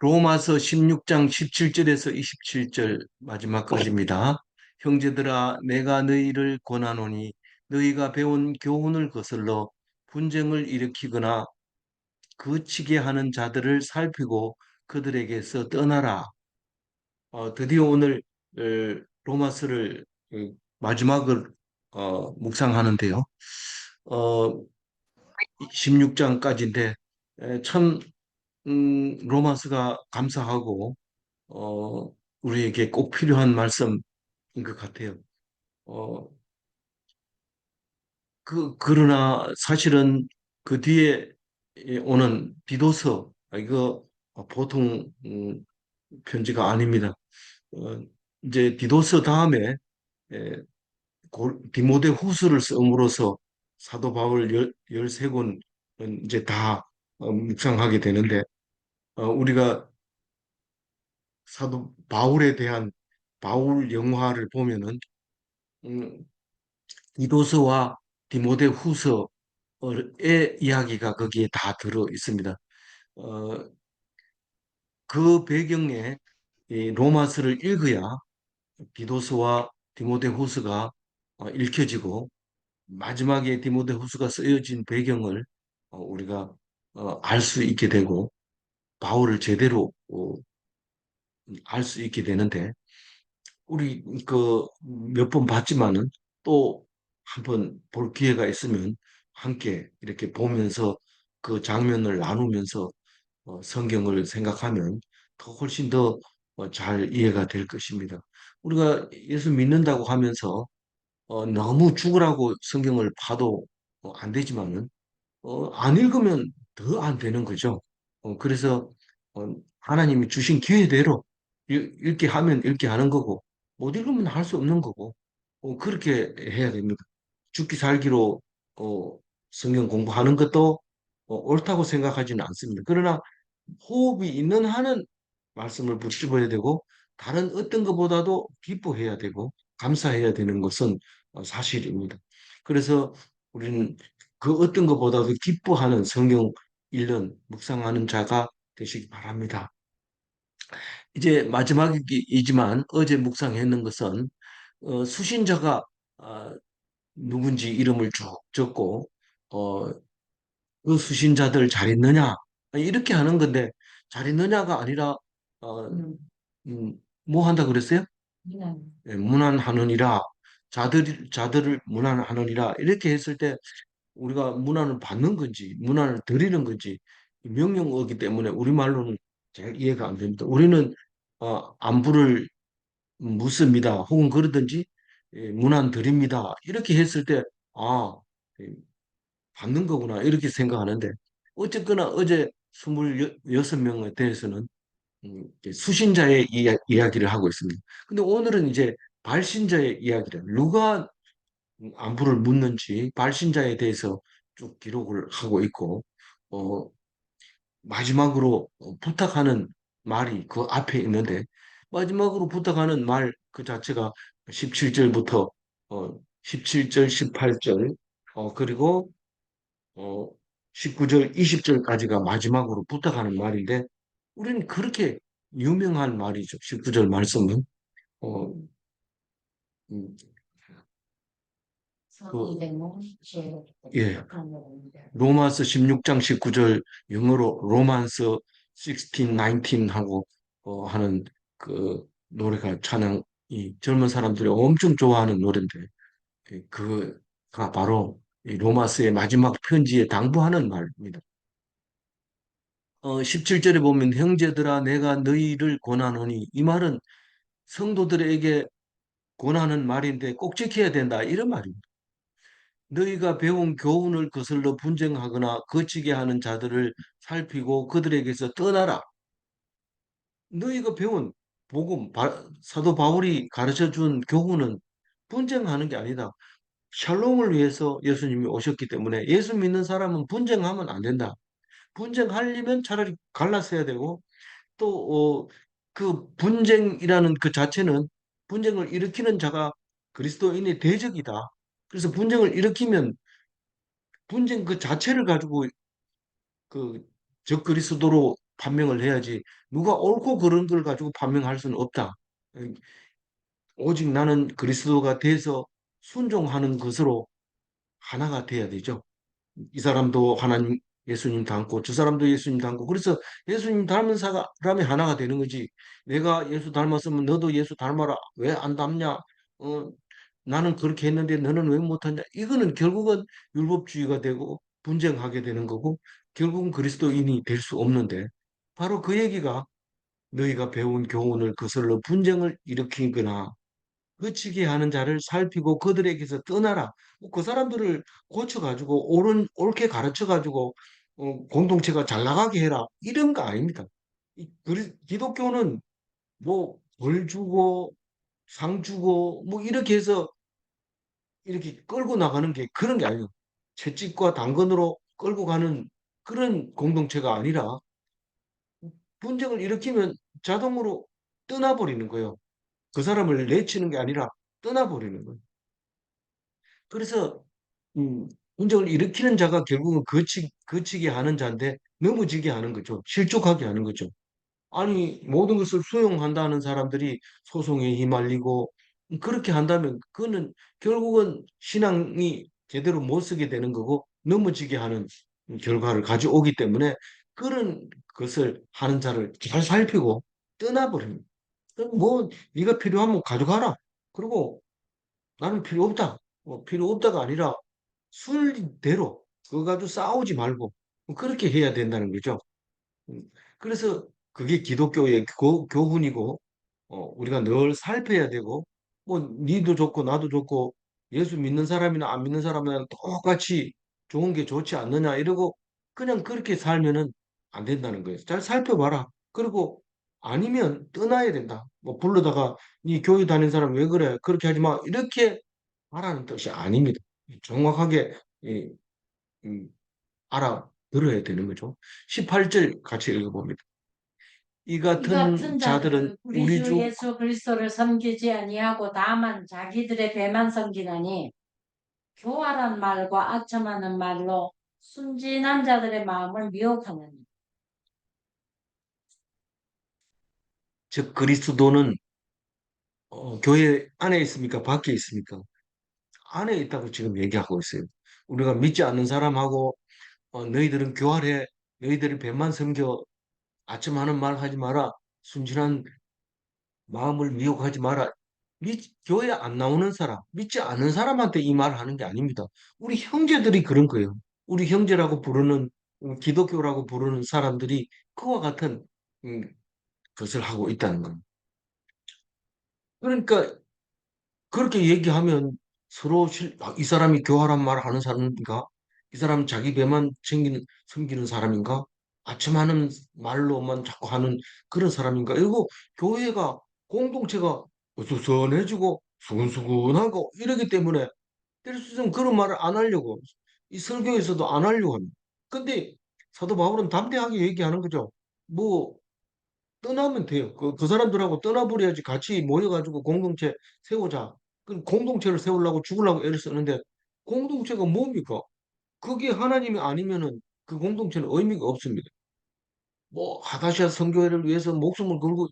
로마서 16장 17절에서 27절 마지막까지입니다. 형제들아 내가 너희를 권하노니 너희가 배운 교훈을 거슬러 분쟁을 일으키거나 그치게 하는 자들을 살피고 그들에게서 떠나라. 드디어 오늘 로마서를 마지막을 묵상하는데요. 어, 16장까지인데 참 로마서가 감사하고 어, 우리에게 꼭 필요한 말씀인 것 같아요. 어, 그러나 사실은 그 뒤에 오는 디도서, 이거 보통 편지가 아닙니다. 어, 이제 디도서 다음에 에, 디모데 후서를 써므로써 사도 바울 13권은 이제 다 묵상하게 되는데, 우리가 사도 바울에 대한 바울 영화를 보면은 음, 디도서와 디모데 후서의 이야기가 거기에 다 들어 있습니다. 어, 그 배경에 이 로마서를 읽어야 디도서와 디모데 후서가 읽혀지고 마지막에 디모데 후서가 쓰여진 배경을 우리가 알 수 있게 되고 바울을 제대로 알 수 있게 되는데 우리 그 몇 번 봤지만은 또 한 번 볼 기회가 있으면 함께 이렇게 보면서 그 장면을 나누면서 성경을 생각하면 더 훨씬 더 잘 이해가 될 것입니다. 우리가 예수 믿는다고 하면서 너무 죽으라고 성경을 봐도 안 되지만은 안 읽으면 더 안 되는 거죠. 그래서 하나님이 주신 기회대로 읽게 하면 읽게 하는 거고, 못 읽으면 할 수 없는 거고, 그렇게 해야 됩니다. 죽기 살기로 어, 성경 공부하는 것도 옳다고 생각하지는 않습니다. 그러나 호흡이 있는 한은 말씀을 붙잡아야 되고, 다른 어떤 것보다도 기뻐해야 되고, 감사해야 되는 것은 사실입니다. 그래서 우리는 그 어떤 것보다도 기뻐하는 성경 읽는, 묵상하는 자가 되시기 바랍니다. 이제 마지막이지만 어제 묵상했는 것은 수신자가 어, 누군지 이름을 쭉 적고 어, 그 수신자들 잘 있느냐 이렇게 하는 건데 잘 있느냐가 아니라 뭐 한다 그랬어요? 예, 문안하느니라 자들을 문안하느니라 이렇게 했을 때 우리가 문안을 받는 건지 문안을 드리는 건지 명령어기 때문에 우리말로는 잘 이해가 안 됩니다. 우리는 안부를 묻습니다. 혹은 그러든지 문안 드립니다. 이렇게 했을 때 아, 예, 받는 거구나 이렇게 생각하는데 어쨌거나 어제 26명에 대해서는 이제 수신자의 이야기를 하고 있습니다. 근데 오늘은 이제 발신자의 이야기를 누가 안부를 묻는지 발신자에 대해서 쭉 기록을 하고 있고 어, 마지막으로 부탁하는 말이 그 앞에 있는데 마지막으로 부탁하는 말 그 자체가 17절부터 17절, 18절 그리고 어, 19절, 20절까지가 마지막으로 부탁하는 말인데 우리는 그렇게 유명한 말이죠. 19절 말씀은 어, 음, 그, 예, 로마서 16장 19절 영어로 로만서 16, 19하고 하는 그 노래가 찬양이 젊은 사람들이 엄청 좋아하는 노래인데 그가 바로 이 로마서의 마지막 편지에 당부하는 말입니다. 17절에 보면 형제들아 내가 너희를 권하노니 이 말은 성도들에게 권하는 말인데 꼭 지켜야 된다 이런 말입니다. 너희가 배운 교훈을 거슬러 분쟁하거나 거치게 하는 자들을 살피고 그들에게서 떠나라. 너희가 배운 복음, 사도 바울이 가르쳐 준 교훈은 분쟁하는 게 아니다. 샬롬을 위해서 예수님이 오셨기 때문에 예수 믿는 사람은 분쟁하면 안 된다. 분쟁하려면 차라리 갈라서야 되고 또 그 분쟁이라는 그 자체는 분쟁을 일으키는 자가 그리스도인의 대적이다. 그래서 분쟁을 일으키면 분쟁 그 자체를 가지고 그 적그리스도로 판명을 해야지 누가 옳고 그른 걸 가지고 판명할 수는 없다. 오직 나는 그리스도가 돼서 순종하는 것으로 하나가 돼야 되죠. 이 사람도 하나님 예수님 닮고 저 사람도 예수님 닮고 그래서 예수님 닮은 사람이 하나가 되는 거지. 내가 예수 닮았으면 너도 예수 닮아라. 왜 안 닮냐? 나는 그렇게 했는데 너는 왜 못하냐? 이거는 결국은 율법주의가 되고 분쟁하게 되는 거고 결국은 그리스도인이 될 수 없는데 바로 그 얘기가 너희가 배운 교훈을 거슬러 분쟁을 일으키거나 그치게 하는 자를 살피고 그들에게서 떠나라. 뭐그 사람들을 고쳐가지고 옳게 가르쳐가지고 공동체가 잘 나가게 해라. 이런 거 아닙니다. 기독교는 뭐 벌 주고 상 주고 뭐 이렇게 해서 이렇게 끌고 나가는 게 그런 게 아니에요. 채찍과 당근으로 끌고 가는 그런 공동체가 아니라 분쟁을 일으키면 자동으로 떠나버리는 거예요. 그 사람을 내치는 게 아니라 떠나버리는 거예요. 그래서 분쟁을 일으키는 자가 결국은 거치게 하는 자인데 넘어지게 하는 거죠. 실족하게 하는 거죠. 아니, 모든 것을 수용한다는 사람들이 소송에 휘말리고 그렇게 한다면 그거는 결국은 신앙이 제대로 못 쓰게 되는 거고 넘어지게 하는 결과를 가져오기 때문에 그런 것을 하는 자를 잘 살피고 떠나버립니다. 그럼 뭐 네가 필요하면 가져가라. 그리고 나는 필요 없다. 필요 없다가 아니라 순리대로 그거 가지고 싸우지 말고 그렇게 해야 된다는 거죠. 음, 그래서 그게 기독교의 교훈이고 우리가 늘 살펴야 되고 뭐 니도 좋고 나도 좋고 예수 믿는 사람이나 안 믿는 사람이나 똑같이 좋은 게 좋지 않느냐 이러고 그냥 그렇게 살면은 안 된다는 거예요. 잘 살펴봐라. 그리고 아니면 떠나야 된다. 뭐 불러다가 니 교회 다니는 사람 왜 그래? 그렇게 하지 마. 이렇게 말하는 뜻이 아닙니다. 정확하게 이, 음, 알아들어야 되는 거죠. 18절 같이 읽어봅니다. 이 이 같은 같은 자들은 자들은 우리 우리 주 주 예수 그리스도를 섬기지 아니하고 다만 자기들의 배만 섬기나니 교활한 말과 아첨하는 말로 순진한 자들의 마음을 미혹하느니. 즉 그리스도는 교회 안에 있습니까? 밖에 있습니까? 안에 있다고 지금 얘기하고 있어요. 우리가 믿지 않는 사람하고 너희들은 교활해. 너희들이 배만 섬겨. 아첨하는 말 하지 마라. 순진한 마음을 미혹하지 마라. 교회 안 나오는 사람, 믿지 않는 사람한테 이 말을 하는 게 아닙니다. 우리 형제들이 그런 거예요. 우리 형제라고 부르는 기독교라고 부르는 사람들이 그와 같은 음, 것을 하고 있다는 겁니다. 그러니까 그렇게 얘기하면 서로 이 사람이 교활한 말을 하는 사람인가? 이 사람은 자기 배만 섬기는 사람인가? 아첨하는 말로만 자꾸 하는 그런 사람인가? 이러고 교회가 공동체가 어수선해지고 수근수근하고 이러기 때문에 때려서 그런 말을 안 하려고 이 설교에서도 안 하려고 합니다. 근데 사도 바울은 담대하게 얘기하는 거죠. 뭐 떠나면 돼요. 그 사람들하고 떠나버려야지 같이 모여가지고 공동체 세우자. 그 공동체를 세우려고 죽으려고 애를 쓰는데 공동체가 뭡니까? 그게 하나님이 아니면은 그 공동체는 의미가 없습니다. 뭐 하다시아 선교회를 위해서 목숨을 걸고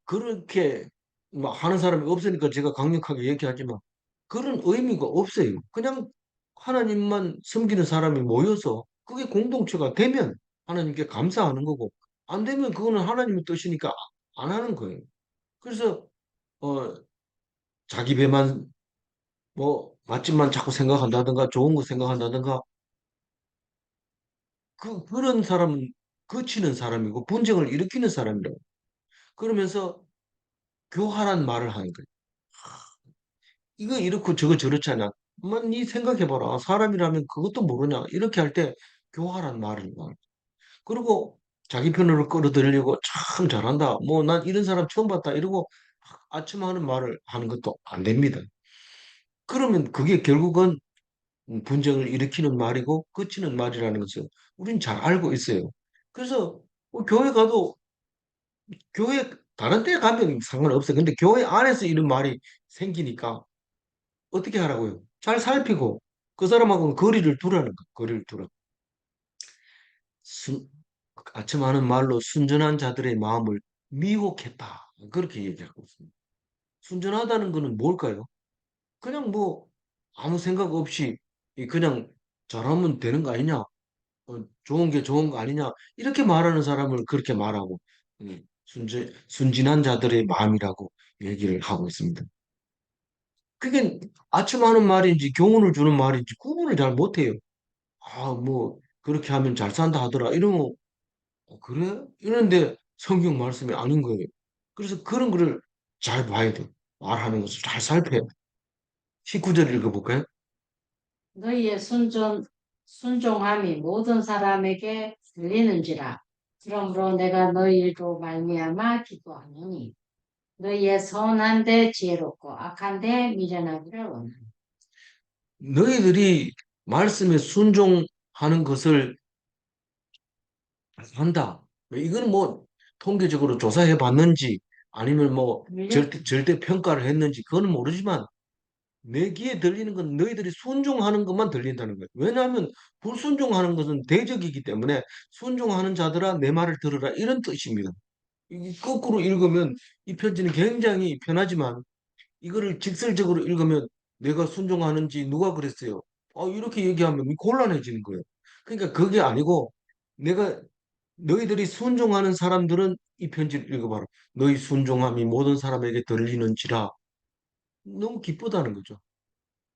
그렇게 막 하는 사람이 없으니까 제가 강력하게 얘기하지만 그런 의미가 없어요. 그냥 하나님만 섬기는 사람이 모여서 그게 공동체가 되면 하나님께 감사하는 거고 안 되면 그거는 하나님의 뜻이니까 안 하는 거예요. 그래서 어 자기 배만 뭐 맛집만 자꾸 생각한다든가 좋은 거 생각한다든가 그런 사람은 거치는 사람이고 분쟁을 일으키는 사람이라고 그러면서 교활한 말을 하는 거예요. 이거 이렇고 저거 저렇잖아. 뭐니 생각해봐라. 사람이라면 그것도 모르냐. 이렇게 할 때 교활한 말을 말. 그리고 자기 편으로 끌어들이려고 참 잘한다. 뭐 난 이런 사람 처음 봤다. 이러고 아첨하는 말을 하는 것도 안 됩니다. 그러면 그게 결국은 분쟁을 일으키는 말이고 그치는 말이라는 것을 우린 잘 알고 있어요. 그래서 뭐 교회 가도 교회 다른 데 가면 상관없어요. 근데 교회 안에서 이런 말이 생기니까 어떻게 하라고요? 잘 살피고 그 사람하고는 거리를 두라는 거. 거리를 두라. 아첨하는 말로 순전한 자들의 마음을 미혹했다. 그렇게 얘기하고 있습니다. 순전하다는 것은 뭘까요? 그냥 뭐 아무 생각 없이 그냥 잘하면 되는 거 아니냐? 좋은 게 좋은 거 아니냐? 이렇게 말하는 사람을 그렇게 말하고 순진한 자들의 마음이라고 얘기를 하고 있습니다. 그게 아첨하는 말인지 교훈을 주는 말인지 구분을 잘 못해요. 아, 뭐 그렇게 하면 잘 산다 하더라. 이러면 그래? 이런데 성경 말씀이 아닌 거예요. 그래서 그런 거를 잘 봐야 돼. 말하는 것을 잘 살펴야 돼. 19절 읽어볼까요? 너희의 순종함이 모든 사람에게 들리는지라. 그러므로 내가 너희로 말미암아 기도하노니 너희의 선한데 지혜롭고 악한데 미련하기를 원하노니. 너희들이 말씀에 순종하는 것을 한다. 이건 뭐 통계적으로 조사해 봤는지 아니면 뭐 절대 평가를 했는지 그거는 모르지만 내 귀에 들리는 건 너희들이 순종하는 것만 들린다는 거예요. 왜냐하면 불순종하는 것은 대적이기 때문에 순종하는 자들아 내 말을 들으라 이런 뜻입니다. 이 거꾸로 읽으면 이 편지는 굉장히 편하지만 이거를 직설적으로 읽으면 내가 순종하는지 누가 그랬어요? 이렇게 얘기하면 곤란해지는 거예요. 그러니까 그게 아니고 내가 너희들이 순종하는 사람들은 이 편지를 읽어봐라. 너희 순종함이 모든 사람에게 들리는지라 너무 기쁘다는 거죠.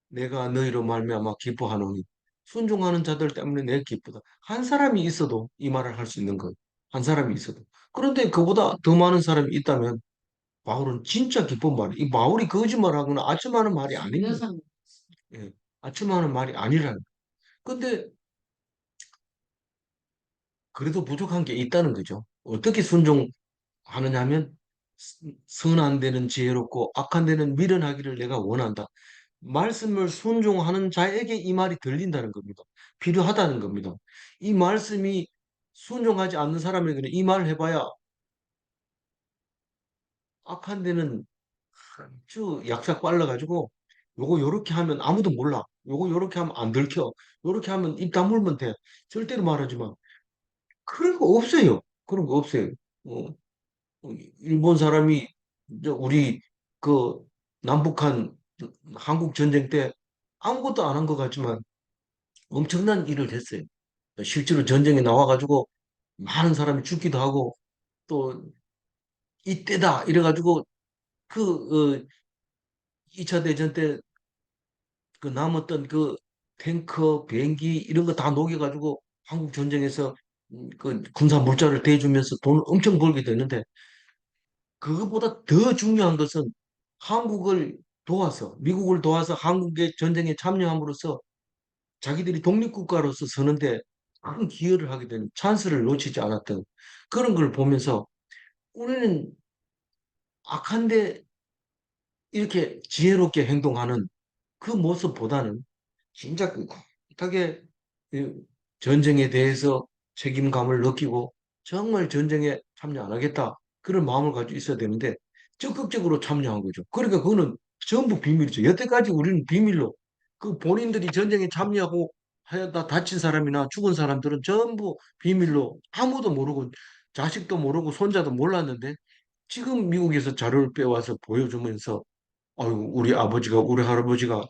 내가 너희로 말미암아 기뻐하노니 순종하는 자들 때문에 내가 기쁘다. 한 사람이 있어도 이 말을 할 수 있는 거예요. 한 사람이 있어도. 그런데 그보다 더 많은 사람이 있다면 바울은 진짜 기쁜 말이에요. 이 바울이 거짓말하거나 아첨하는 말이 아닙니다. 여성 예, 아첨하는 말이 아니라는. 근데 그래도 부족한 게 있다는 거죠. 어떻게 순종하느냐 하면 선한 데는 지혜롭고 악한 데는 미련하기를 내가 원한다. 말씀을 순종하는 자에게 이 말이 들린다는 겁니다. 필요하다는 겁니다. 이 말씀이 순종하지 않는 사람에게는 이 말을 해봐야 악한 데는 아주 약삭 빨라가지고 요거 요렇게 하면 아무도 몰라. 요거 요렇게 하면 안 들켜. 요렇게 하면 입 다물면 돼. 절대로 말하지만 그런 거 없어요. 그런 거 없어요. 어, 일본 사람이 우리 그 남북한 한국 전쟁 때 아무것도 안 한 것 같지만 엄청난 일을 했어요. 실제로 전쟁에 나와가지고 많은 사람이 죽기도 하고 또 이때다 이래가지고 그 2차 대전 때 그 남았던 그 탱커, 비행기 이런 거 다 녹여가지고 한국 전쟁에서 그 군사 물자를 대주면서 돈을 엄청 벌게 됐는데 그것보다 더 중요한 것은 한국을 도와서 미국을 도와서 한국의 전쟁에 참여함으로써 자기들이 독립국가로서 서는데 큰 기여를 하게 되는 찬스를 놓치지 않았던 그런 걸 보면서 우리는 악한데 이렇게 지혜롭게 행동하는 그 모습보다는 진짜 꿋꿋하게 이 전쟁에 대해서 책임감을 느끼고 정말 전쟁에 참여 안 하겠다 그런 마음을 가지고 있어야 되는데 적극적으로 참여한 거죠. 그러니까 그거는 전부 비밀이죠. 여태까지 우리는 비밀로 그 본인들이 전쟁에 참여하고 하다 다친 사람이나 죽은 사람들은 전부 비밀로 아무도 모르고 자식도 모르고 손자도 몰랐는데 지금 미국에서 자료를 빼와서 보여주면서 아유 우리 아버지가 우리 할아버지가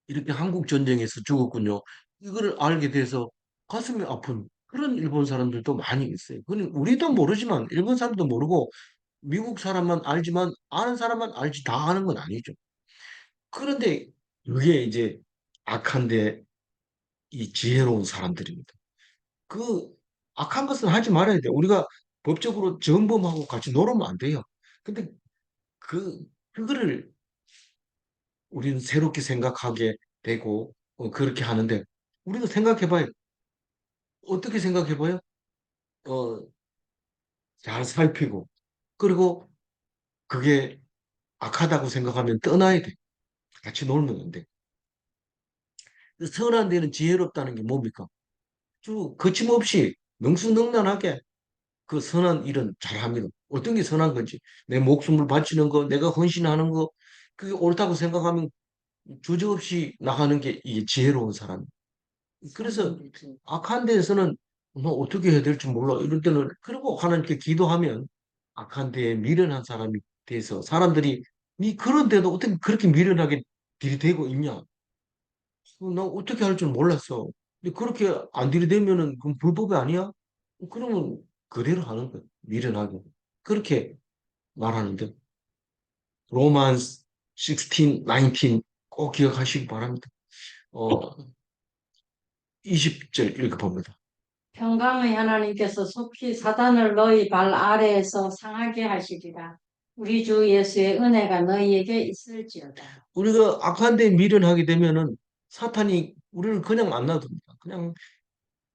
이렇게 한국 전쟁에서 죽었군요. 이거를 알게 돼서 가슴이 아픈 그런 일본 사람들도 많이 있어요. 그건 우리도 모르지만 일본 사람도 모르고 미국 사람만 알지만 아는 사람만 알지 다 아는 건 아니죠. 그런데 그게 이제 악한데 이 지혜로운 사람들입니다. 그 악한 것은 하지 말아야 돼. 우리가 법적으로 전범하고 같이 놀으면 안 돼요. 근데 그거를 우리는 새롭게 생각하게 되고 그렇게 하는데 우리가 생각해봐요. 어떻게 생각해봐요? 어, 잘 살피고 그리고 그게 악하다고 생각하면 떠나야 돼. 같이 놀면 안 돼. 선한 데는 지혜롭다는 게 뭡니까? 쭉 거침없이 능수능란하게 그 선한 일은 잘합니다. 어떤 게 선한 건지 내 목숨을 바치는 거, 내가 헌신하는 거 그게 옳다고 생각하면 주저없이 나가는 게 이게 지혜로운 사람. 그래서 선진이지. 악한 데에서는 너 어떻게 해야 될지 몰라. 이럴 때는, 그리고 하나님께 기도하면 악한 데에 미련한 사람이 돼서 사람들이 니 그런데도 어떻게 그렇게 미련하게 들이대고 있냐? 나 어떻게 할 줄 몰랐어. 근데 그렇게 안 들이대면은 그건 불법이 아니야? 그러면 그대로 하는 거야. 미련하게. 그렇게 말하는데. 로만 16, 19 꼭 기억하시기 바랍니다. 어, 20절 읽어봅니다. 평강의 하나님께서 속히 사단을 너희 발 아래에서 상하게 하시리라. 우리 주 예수의 은혜가 너희에게 있을지어다. 우리가 악한 데 미련하게 되면은 사탄이 우리를 그냥 안 놔둡니다. 그냥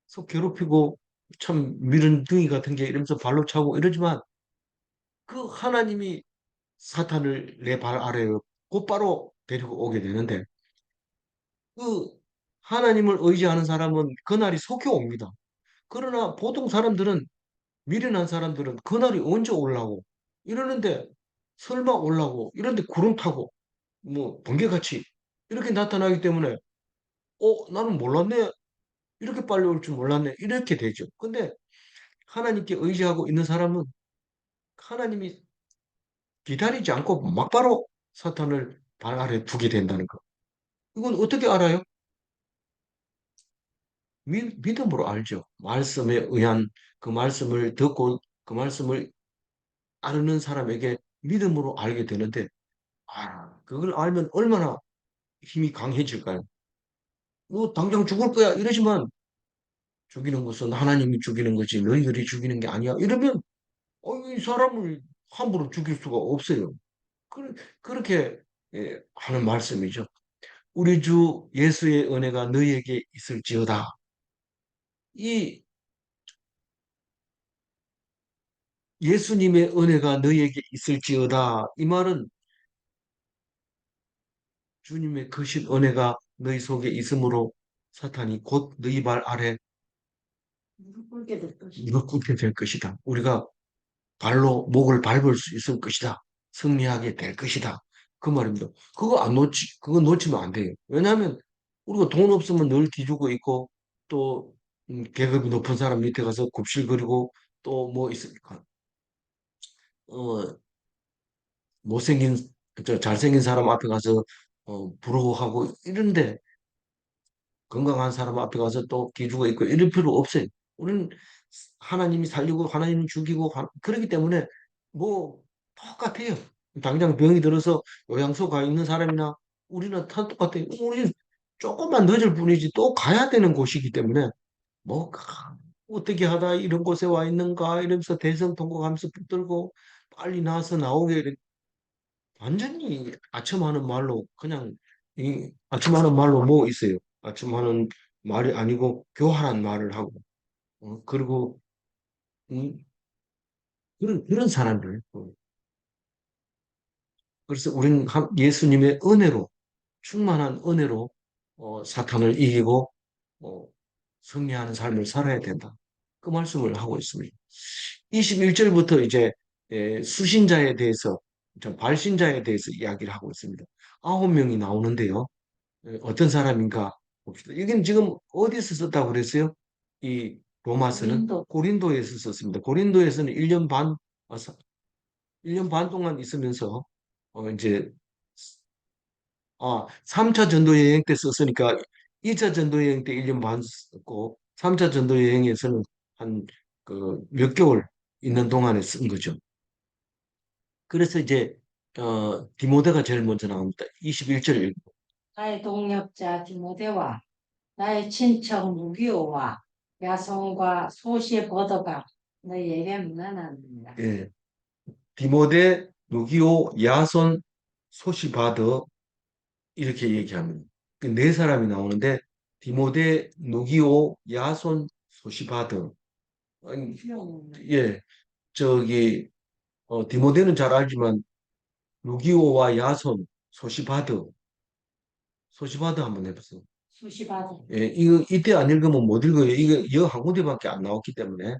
속 괴롭히고 참 미련둥이 같은 게 이러면서 발로 차고 이러지만 그 하나님이 사탄을 내 발 아래에 곧바로 데리고 오게 되는데 그 하나님을 의지하는 사람은 그날이 속히 옵니다. 그러나 보통 사람들은 미련한 사람들은 그날이 언제 올라고 이러는데 설마 올라고 이런데 구름 타고 뭐 번개같이 이렇게 나타나기 때문에 나는 몰랐네 이렇게 빨리 올 줄 몰랐네 이렇게 되죠. 근데 하나님께 의지하고 있는 사람은 하나님이 기다리지 않고 막바로 사탄을 발 아래 두게 된다는 거. 이건 어떻게 알아요? 믿음으로 알죠. 말씀에 의한 그 말씀을 듣고 그 말씀을 아는 사람에게 믿음으로 알게 되는데, 그걸 알면 얼마나 힘이 강해질까요? 너 당장 죽을 거야. 이러지만 죽이는 것은 하나님이 죽이는 거지 너희들이 죽이는 게 아니야. 이러면 이 사람을 함부로 죽일 수가 없어요. 그렇게 하는 말씀이죠. 우리 주 예수의 은혜가 너희에게 있을지어다. 이 예수님의 은혜가 너희에게 있을지어다. 이 말은 주님의 크신 은혜가 너희 속에 있으므로 사탄이 곧 너희 발 아래 무릎 꿇게 될 것이다. 무릎 꿇게 될 것이다. 우리가 발로 목을 밟을 수 있을 것이다. 승리하게 될 것이다. 그 말입니다. 그거 놓치면 안 돼요. 왜냐하면 우리가 돈 없으면 늘 기죽어 있고 또 계급이 높은 사람 밑에 가서 굽실거리고 또 뭐 있습니까? 어, 못생긴, 잘생긴 사람 앞에 가서 부러워하고 이런데 건강한 사람 앞에 가서 또 기죽어 있고 이럴 필요 없어요. 우리는 하나님이 살리고 하나님이 죽이고 그렇기 때문에 뭐 똑같아요. 당장 병이 들어서 요양소 가 있는 사람이나 우리는 다 똑같아요. 우리 조금만 늦을 뿐이지 또 가야 되는 곳이기 때문에 뭐 어떻게 하다 이런 곳에 와 있는가 이러면서 대성통곡하면서 붙들고 빨리 나와서 나오게 완전히 아첨하는 말로 그냥 이 아첨하는 말로 뭐 있어요. 아첨하는 말이 아니고 교활한 말을 하고 그리고 음, 그런 사람들. 그래서 우리는 예수님의 은혜로 충만한 은혜로 사탄을 이기고 어, 승리하는 삶을 살아야 된다. 그 말씀을 하고 있습니다. 21절부터 이제 수신자에 대해서 좀 발신자에 대해서 이야기를 하고 있습니다. 9명이 나오는데요. 어떤 사람인가 봅시다. 이건 지금 어디서 썼다고 그랬어요? 이 로마서는 고린도 고린도에서 썼습니다. 고린도에서는 1년 반, 1년 반 동안 있으면서 이제 3차 전도 여행 때 썼으니까 2차 전도 여행 때 1년 반 썼고 3차 전도 여행에서는 한 몇 개월 있는 동안에 쓴 거죠. 그래서 이제 디모데가 제일 먼저 나옵니다. 21절 나의 동역자 디모데와 나의 친척 무기오와 야손과 소시버더가 너희에게 문안합니다. 예. 디모데, 누기오, 야손, 소시바드 이렇게 얘기합니다. 그 네 사람이 나오는데 디모데, 누기오, 야손, 소시바드. 아니, 예, 저기 디모데는 잘 알지만 누기오와 야손, 소시바드 한번 해보세요. 소시바더. 예, 이거 이때 안 읽으면 못 읽어요. 이거 여 한 군데밖에 안 나왔기 때문에.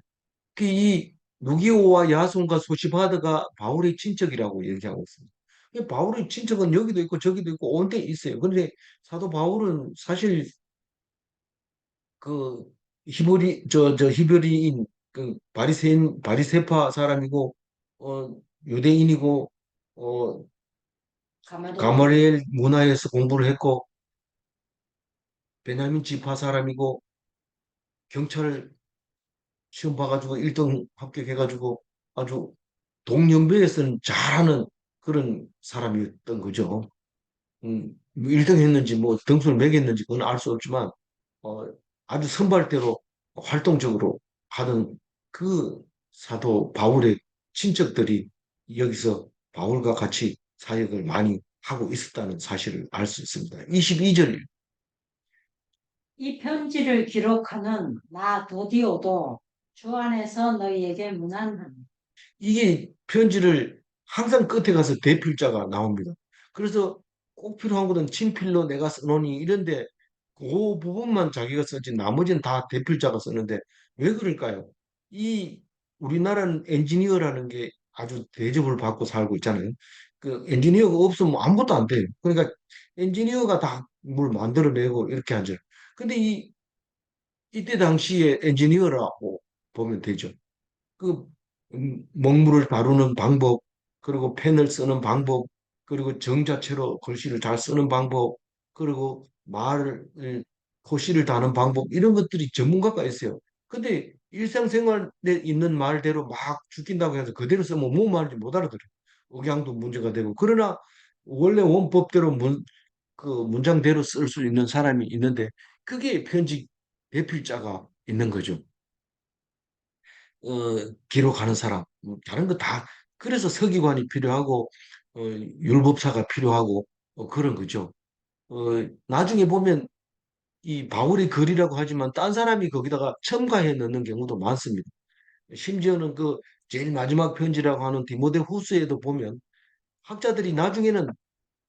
이 누기오와 야손과 소시바드가 바울의 친척이라고 얘기하고 있습니다. 바울의 친척은 여기도 있고 저기도 있고 온 데 있어요. 그런데 사도 바울은 사실 그 히브리인, 그 바리새파 사람이고, 어, 유대인이고, 어, 가마리엘. 가말리엘 문화에서 공부를 했고, 베냐민 지파 사람이고, 경찰 시험 봐가지고 1등 합격해가지고 아주 동년배에서는 잘하는 그런 사람이었던 거죠. 1등 했는지 뭐 등수를 매겼는지 그건 알 수 없지만 어, 아주 선발대로 활동적으로 하던 그 사도 바울의 친척들이 여기서 바울과 같이 사역을 많이 하고 있었다는 사실을 알 수 있습니다. 22절. 이 편지를 기록하는 나 도디오도 주 안에서 너희에게 문안하니. 이게 편지를 항상 끝에 가서 대필자가 나옵니다. 그래서 꼭 필요한 것은 친필로 내가 써놓으니 이런데 그 부분만 자기가 쓰지 나머지는 다 대필자가 쓰는데 왜 그럴까요? 이 우리나라는 엔지니어라는 게 아주 대접을 받고 살고 있잖아요. 그 엔지니어가 없으면 아무것도 안 돼요. 그러니까 엔지니어가 다 뭘 만들어내고 이렇게 하죠. 근데 이때 당시에 엔지니어라고 보면 되죠. 그 먹물을 다루는 방법, 그리고 펜을 쓰는 방법, 그리고 정자체로 글씨를 잘 쓰는 방법, 그리고 말을 호시를 다는 방법 이런 것들이 전문가가 있어요. 근데 일상생활에 있는 말대로 막 죽인다고 해서 그대로 쓰면 뭐 말인지 못 알아들어요. 억양도 문제가 되고 그러나 원래 원법대로 그 문장대로 쓸 수 있는 사람이 있는데 그게 편집 대필자가 있는 거죠. 기록하는 사람, 다른 거 다, 그래서 서기관이 필요하고, 율법사가 필요하고, 그런 거죠. 나중에 보면 이 바울의 글이라고 하지만 딴 사람이 거기다가 첨가해 넣는 경우도 많습니다. 심지어는 그 제일 마지막 편지라고 하는 디모데 후서에도 보면 학자들이 나중에는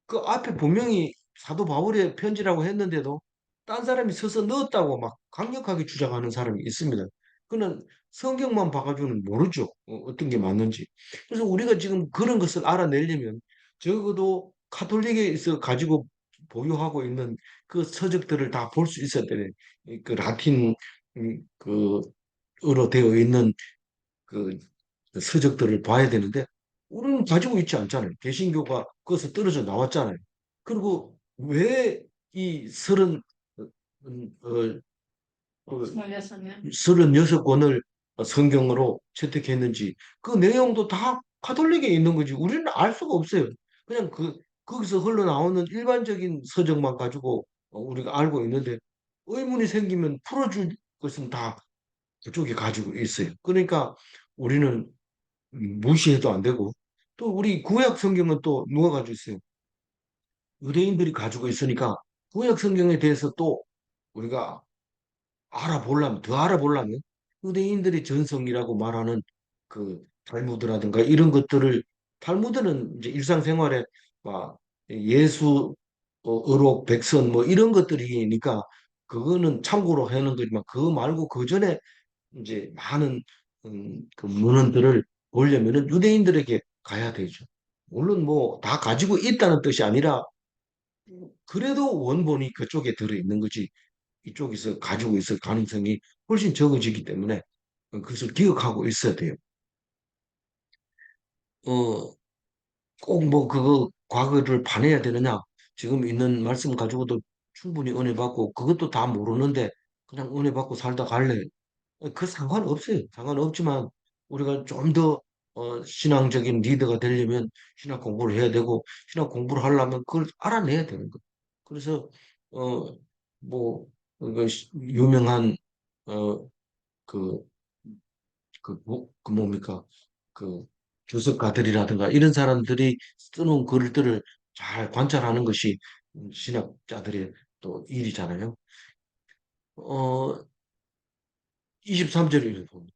그 앞에 분명히 사도 바울의 편지라고 했는데도 딴 사람이 서서 넣었다고 막 강력하게 주장하는 사람이 있습니다. 그는 성경만 봐가지고는 모르죠. 어떤 게 맞는지. 그래서 우리가 지금 그런 것을 알아내려면 적어도 카톨릭에서 가지고 보유하고 있는 그 서적들을 다 볼 수 있어야 되네. 그 라틴 그으로 되어 있는 그 서적들을 봐야 되는데 우리는 가지고 있지 않잖아요. 개신교가 거기서 떨어져 나왔잖아요. 그리고 왜 이 어, 26년. 36권을 성경으로 채택했는지 그 내용도 다 카톨릭에 있는 거지 우리는 알 수가 없어요. 그냥 거기서 흘러나오는 일반적인 서적만 가지고 우리가 알고 있는데 의문이 생기면 풀어줄 것은 다 그쪽에 가지고 있어요. 그러니까 우리는 무시해도 안 되고 또 우리 구약 성경은 또 누가 가지고 있어요? 유대인들이 가지고 있으니까 구약 성경에 대해서 또 우리가 더 알아보려면 유대인들의 전성이라고 말하는 그 탈무드라든가 이런 것들을 탈무드는 이제 일상생활에 막 예수, 의록, 백선 뭐 이런 것들이니까 그거는 참고로 하는 거지만 그거 말고 그 전에 이제 많은 그 문헌들을 보려면은 유대인들에게 가야 되죠. 물론 뭐 다 가지고 있다는 뜻이 아니라 그래도 원본이 그쪽에 들어 있는 거지 이쪽에서 가지고 있을 가능성이 훨씬 적어지기 때문에 그것을 기억하고 있어야 돼요. 어, 꼭 뭐 그거 과거를 반해야 되느냐? 지금 있는 말씀 가지고도 충분히 은혜 받고 그것도 다 모르는데 그냥 은혜 받고 살다 갈래? 그 상관없어요. 상관없지만 우리가 좀 더 신앙적인 리더가 되려면 신학 공부를 해야 되고 신학 공부를 하려면 그걸 알아내야 되는 거예요. 그래서 어 유명한 어 그 그 뭡니까 그 주석가들이라든가 이런 사람들이 쓰는 글들을 잘 관찰하는 것이 신학자들의 또 일이잖아요. 어 23절에 보면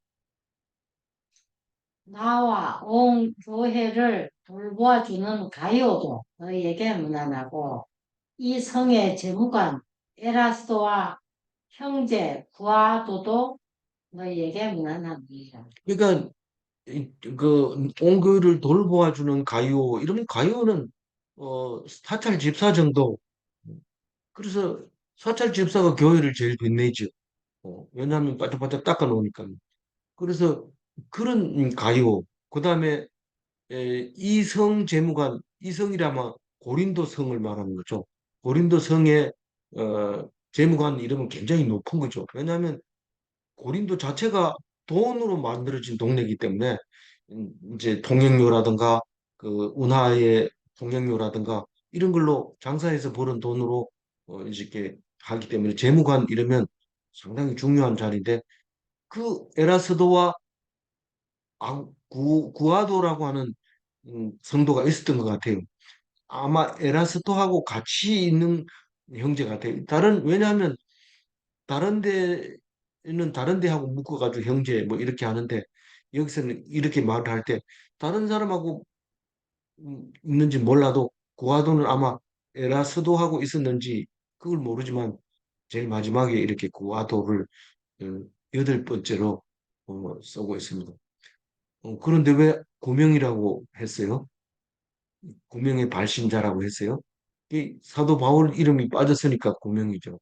나와 온 교회를 돌보아주는 가이오도 너희에게 문안하고 이 성의 재무관 에라스도와 형제 부하도도 너희에게 문안합니다. 그러니까 그 옹교를 돌보아주는 가이오 이러면 가이오는 사찰 집사 정도 그래서 사찰 집사가 교회를 제일 빛내죠. 왜냐하면 바짝바짝 닦아 놓으니까. 그래서 그런 가요. 그다음에 이성 재무관, 이성이라면 고린도 성을 말하는 거죠. 고린도 성의 재무관 이름은 굉장히 높은 거죠. 왜냐하면 고린도 자체가 돈으로 만들어진 동네이기 때문에 이제 통행료라든가 그 운하의 통행료라든가 이런 걸로 장사해서 버는 돈으로 이렇게 하기 때문에 재무관 이러면 상당히 중요한 자리인데 그 에라스도와 구아도라고 하는 성도가 있었던 것 같아요. 아마 에라스토하고 같이 있는 형제 같아요. 왜냐하면 다른 데는 다른 데하고 묶어가지고 형제 뭐 이렇게 하는데 여기서는 이렇게 말을 할 때 다른 사람하고 있는지 몰라도 구아도는 아마 에라스도하고 있었는지 그걸 모르지만 제일 마지막에 이렇게 구아도를 어, 여덟 번째로 쓰고 있습니다. 그런데 왜 고명이라고 했어요? 고명의 발신자라고 했어요? 이 사도 바울 이름이 빠졌으니까 고명이죠.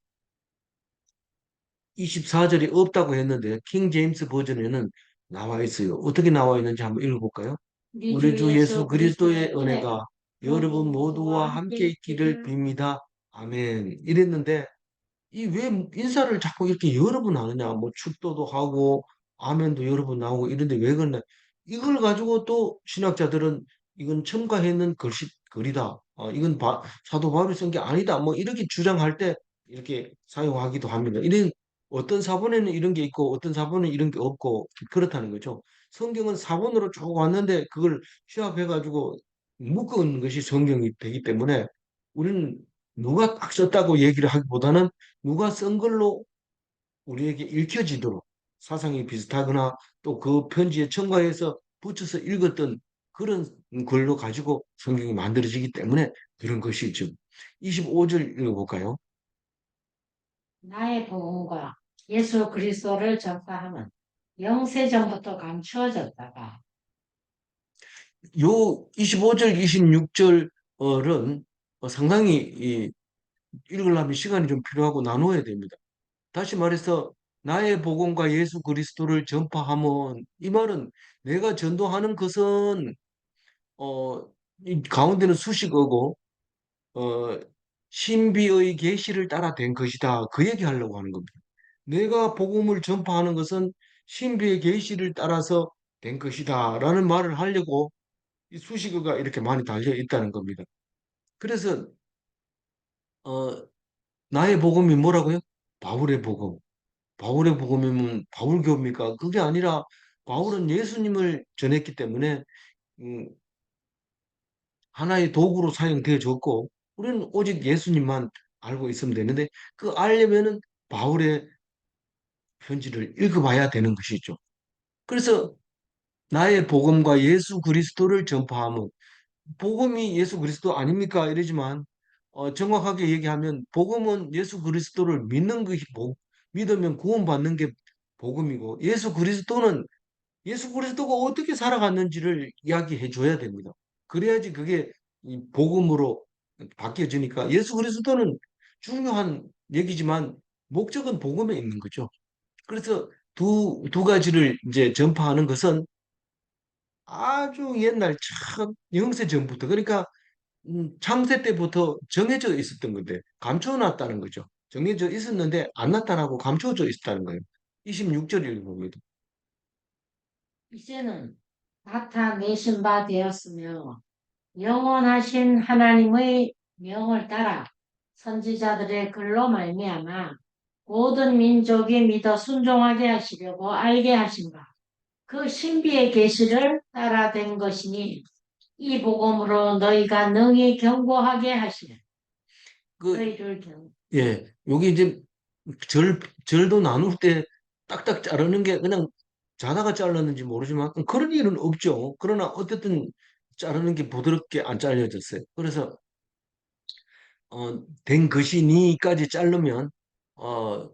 24절이 없다고 했는데 킹 제임스 버전에는 나와 있어요. 어떻게 나와 있는지 한번 읽어볼까요? 우리 우리 주 주 예수 예수 그리스도의 그리스도의 은혜가 은혜가 여러분 여러분 모두와 모두와 함께 함께 있기를 있기를. 빕니다. 아멘. 이랬는데 이 왜 인사를 자꾸 이렇게 여러 번 하느냐? 뭐 축도도 하고 아멘도 여러 번 나오고 이런데 왜 그러냐? 이걸 가지고 또 신학자들은 이건 첨가해 있는 글이다. 이건 사도 바울이 쓴 게 아니다. 뭐 이렇게 주장할 때 이렇게 사용하기도 합니다. 이런 어떤 사본에는 이런 게 있고 어떤 사본은 이런 게 없고 그렇다는 거죠. 성경은 사본으로 쭉 왔는데 그걸 취합해 가지고 묶은 것이 성경이 되기 때문에 우리는 누가 딱 썼다고 얘기를 하기보다는 누가 쓴 걸로 우리에게 읽혀지도록 사상이 비슷하거나 또 그 편지에 첨가해서 붙여서 읽었던 그런 글로 가지고 성경이 만들어지기 때문에 그런 것이죠. 25절 읽어볼까요? 나의 복음과 예수 그리스도를 전파함은 영세전부터 감추어졌다가 요 25절, 26절은 상당히 읽으려면 시간이 좀 필요하고 나눠야 됩니다. 다시 말해서 나의 복음과 예수 그리스도를 전파하면 이 말은 내가 전도하는 것은 어, 이 가운데는 수식어고 어, 신비의 계시를 따라 된 것이다. 그 얘기하려고 하는 겁니다. 내가 복음을 전파하는 것은 신비의 계시를 따라서 된 것이다라는 말을 하려고 이 수식어가 이렇게 많이 달려 있다는 겁니다. 그래서 어, 나의 복음이 뭐라고요? 바울의 복음. 바울의 복음이면 바울교입니까? 그게 아니라 바울은 예수님을 전했기 때문에 음, 하나의 도구로 사용되어졌고 우리는 오직 예수님만 알고 있으면 되는데 그 알려면은 바울의 편지를 읽어봐야 되는 것이죠. 그래서 나의 복음과 예수 그리스도를 전파하면 복음이 예수 그리스도 아닙니까? 이러지만 정확하게 얘기하면 복음은 예수 그리스도를 믿는 것이 믿으면 구원받는 게 복음이고 예수 그리스도가 어떻게 살아갔는지를 이야기해 줘야 됩니다. 그래야지 그게 이 복음으로 바뀌어지니까 예수 그리스도는 중요한 얘기지만 목적은 복음에 있는 거죠. 그래서 두 가지를 이제 전파하는 것은 아주 옛날 참 영세 전부터 그러니까 창세 때부터 정해져 있었던 건데 감춰 놨다는 거죠. 정해져 있었는데 안 나타나고 감춰져 있었다는 거예요. 26절 읽어봅니다. 이제는 나타내신 바 되었으며 영원하신 하나님의 명을 따라 선지자들의 글로 말미암아 모든 민족이 믿어 순종하게 하시려고 알게 하신 바 그 신비의 계시를 따라 된 것이니 이 복음으로 너희가 능히 경고하게 하시는 그, 너희를 경 여기 이제 절도 나눌 때 딱딱 자르는 게 그냥 자다가 잘랐는지 모르지만 그런 일은 없죠. 그러나 어쨌든 자르는 게 부드럽게 안 잘려졌어요. 그래서 된 것이니까지 자르면 어,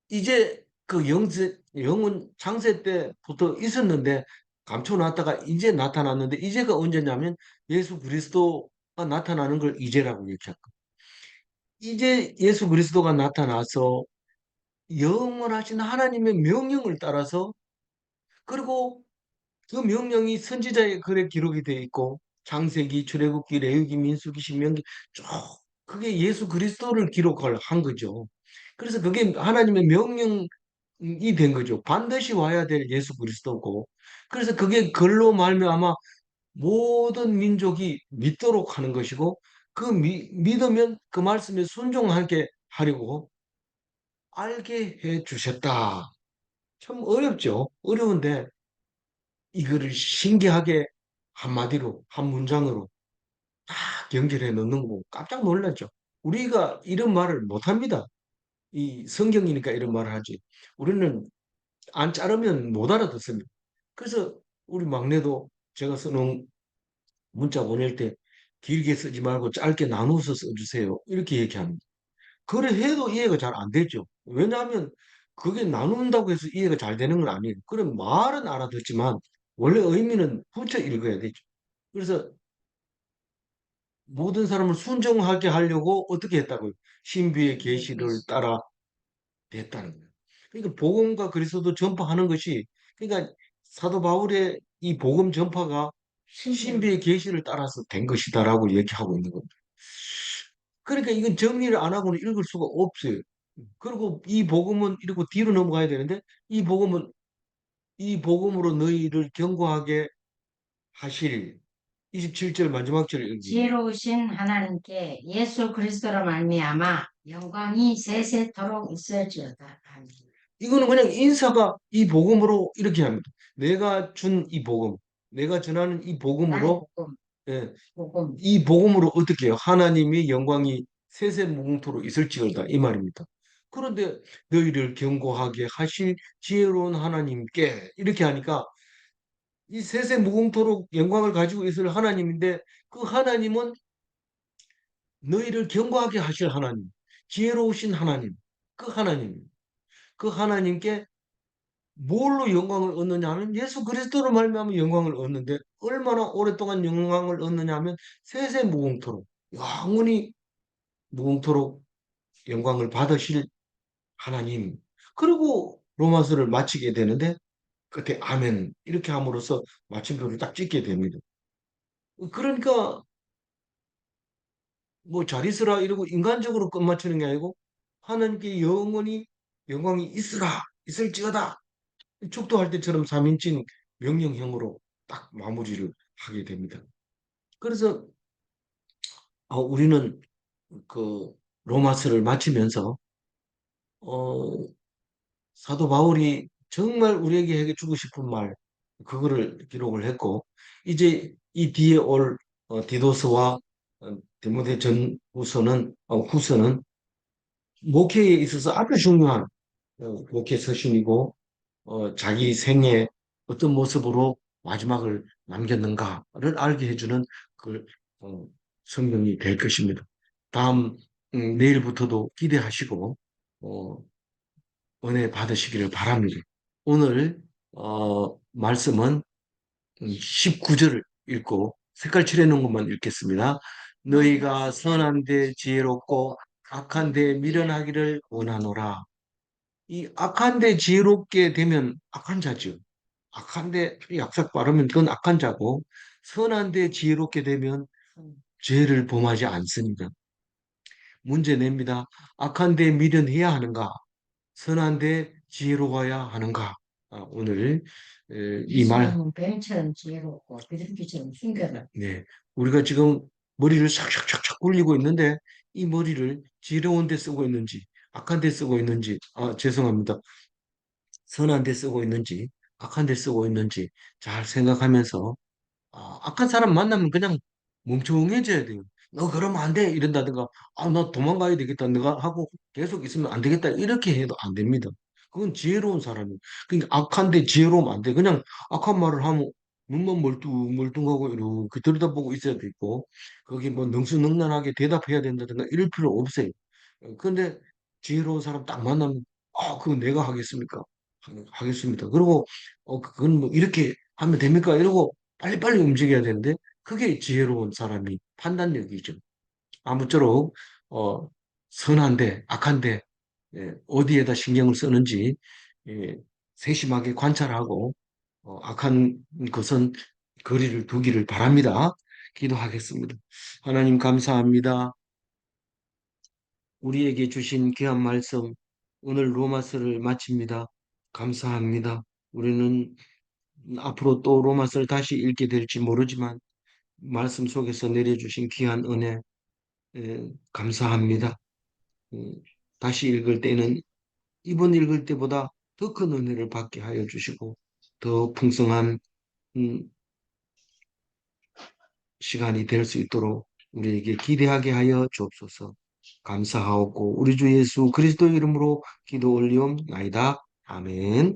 이제 그 영은 창세 때부터 있었는데 감춰놨다가 이제 나타났는데 이제가 언제냐면 예수 그리스도가 나타나는 걸 이제라고 얘기할 거예요. 이제 예수 그리스도가 나타나서 영원하신 하나님의 명령을 따라서, 그리고 그 명령이 선지자의 글에 기록이 되어 있고 창세기, 출애굽기, 레위기, 민수기, 신명기 쭉 그게 예수 그리스도를 기록을 한 거죠. 그래서 그게 하나님의 명령이 된 거죠. 반드시 와야 될 예수 그리스도고. 그래서 그게 글로 말미암아 모든 민족이 믿도록 하는 것이고 그 믿으면 그 말씀에 순종하게 하려고 알게 해 주셨다. 참 어렵죠. 어려운데 이거를 신기하게 한마디로, 한 문장으로 딱 연결해 넣는 거 보고 깜짝 놀랐죠. 우리가 이런 말을 못 합니다. 이 성경이니까 이런 말을 하지. 우리는 안 자르면 못 알아듣습니다. 그래서 우리 막내도 제가 써놓은 문자 보낼 때 길게 쓰지 말고 짧게 나눠서 써주세요. 이렇게 얘기합니다. 그래 해도 이해가 잘 안 되죠. 왜냐하면 그게 나눈다고 해서 이해가 잘 되는 건 아니에요. 그럼 말은 알아듣지만 원래 의미는 붙여 읽어야 되죠. 그래서 모든 사람을 순종하게 하려고 어떻게 했다고요? 신비의 계시를 따라 됐다는 거예요. 그러니까 복음과 그리스도 전파하는 것이 그러니까 사도 바울의 이 복음 전파가 신비의 계시를 따라서 된 것이다라고 얘기하고 있는 겁니다. 그러니까 이건 정리를 안 하고는 읽을 수가 없어요. 그리고 이 복음은 이러고 뒤로 넘어가야 되는데 이 복음은 이 복음으로 너희를 견고하게 하실 27절 마지막 절을 읽습니다. 지혜로우신 하나님께 예수 그리스도로 말미암아 영광이 세세토록 있을지어다. 아멘. 이거는 그냥 인사가 이 복음으로 이렇게 합니다. 내가 준 이 복음, 내가 전하는 이 나의 복음으로, 복음, 예, 복음. 이 복음으로 어떻게 해요? 하나님의 영광이 세세무궁토록 있을지어다 이 말입니다. 그런데 너희를 견고하게 하실 지혜로운 하나님께 이렇게 하니까 이 세세무궁토록 영광을 가지고 있을 하나님인데 그 하나님은 너희를 견고하게 하실 하나님, 지혜로우신 하나님, 그 하나님, 그 하나님께 뭘로 영광을 얻느냐 하면 예수 그리스도로 말미암아 영광을 얻는데 얼마나 오랫동안 영광을 얻느냐 하면 세세무궁토록 영원히 무궁토록 영광을 받으실 하나님. 그리고 로마서를 마치게 되는데 끝에 아멘 이렇게 함으로써 마침표를 딱 찍게 됩니다. 그러니까 뭐 잘 있으라 이러고 인간적으로 끝마치는 게 아니고 하나님께 영원히 영광이 있으라 있을지어다 축도할 때처럼 3인칭 명령형으로 딱 마무리를 하게 됩니다. 그래서 우리는 그 로마서를 마치면서 어, 사도 바울이 정말 우리에게 해주고 싶은 말 그거를 기록을 했고 이제 이 뒤에 올 디도스와 디모데 후서는 목회에 있어서 아주 중요한 목회 서신이고 자기 생애 어떤 모습으로 마지막을 남겼는가를 알게 해주는 그 어, 성경이 될 것입니다. 다음 내일부터도 기대하시고 어, 은혜 받으시기를 바랍니다. 오늘 말씀은 19절을 읽고 색깔 칠해놓은 것만 읽겠습니다. 너희가 선한 데 지혜롭고 악한 데 미련하기를 원하노라. 이 악한 데 지혜롭게 되면 악한 자죠. 악한 데 약삭 빠르면 그건 악한 자고 선한 데 지혜롭게 되면 죄를 범하지 않습니다. 문제 냅니다. 악한 데 미련해야 하는가? 선한데 지혜로워야 하는가? 오늘 이 말, 뱀처럼 지혜롭고 비둘기처럼 순결한. 네, 우리가 지금 머리를 샥샥샥샥 굴리고 있는데 이 머리를 지혜로운 데 쓰고 있는지, 악한 데 쓰고 있는지, 죄송합니다. 선한 데 쓰고 있는지, 악한 데 쓰고 있는지 잘 생각하면서 악한 사람 만나면 그냥 멍청해져야 돼요. 너 그러면 안 돼. 이런다든가, 나 도망가야 되겠다. 내가 하고 계속 있으면 안 되겠다. 이렇게 해도 안 됩니다. 그건 지혜로운 사람이에요. 그러니까 악한데 지혜로우면 안 돼. 그냥 악한 말을 하면 눈만 멀뚱멀뚱하고 이렇게 들여다보고 있어야 되고, 거기 뭐 능수능란하게 대답해야 된다든가 이럴 필요 없어요. 근데 지혜로운 사람 딱 만나면, 그거 내가 하겠습니까? 하겠습니다. 그리고, 그건 뭐 이렇게 하면 됩니까? 이러고 빨리빨리 움직여야 되는데 그게 지혜로운 사람이 판단력이죠. 아무쪼록 선한데 악한데 어디에다 신경을 쓰는지 예, 세심하게 관찰하고 악한 것은 거리를 두기를 바랍니다. 기도하겠습니다. 하나님 감사합니다. 우리에게 주신 귀한 말씀, 오늘 로마서를 마칩니다. 감사합니다. 우리는 앞으로 또 로마서를 다시 읽게 될지 모르지만 말씀 속에서 내려주신 귀한 은혜 감사합니다. 음, 다시 읽을 때는 이번 읽을 때보다 더 큰 은혜를 받게 하여 주시고 더 풍성한 음, 시간이 될 수 있도록 우리에게 기대하게 하여 주옵소서. 감사하옵고 우리 주 예수 그리스도 이름으로 기도 올리옵나이다. 아멘.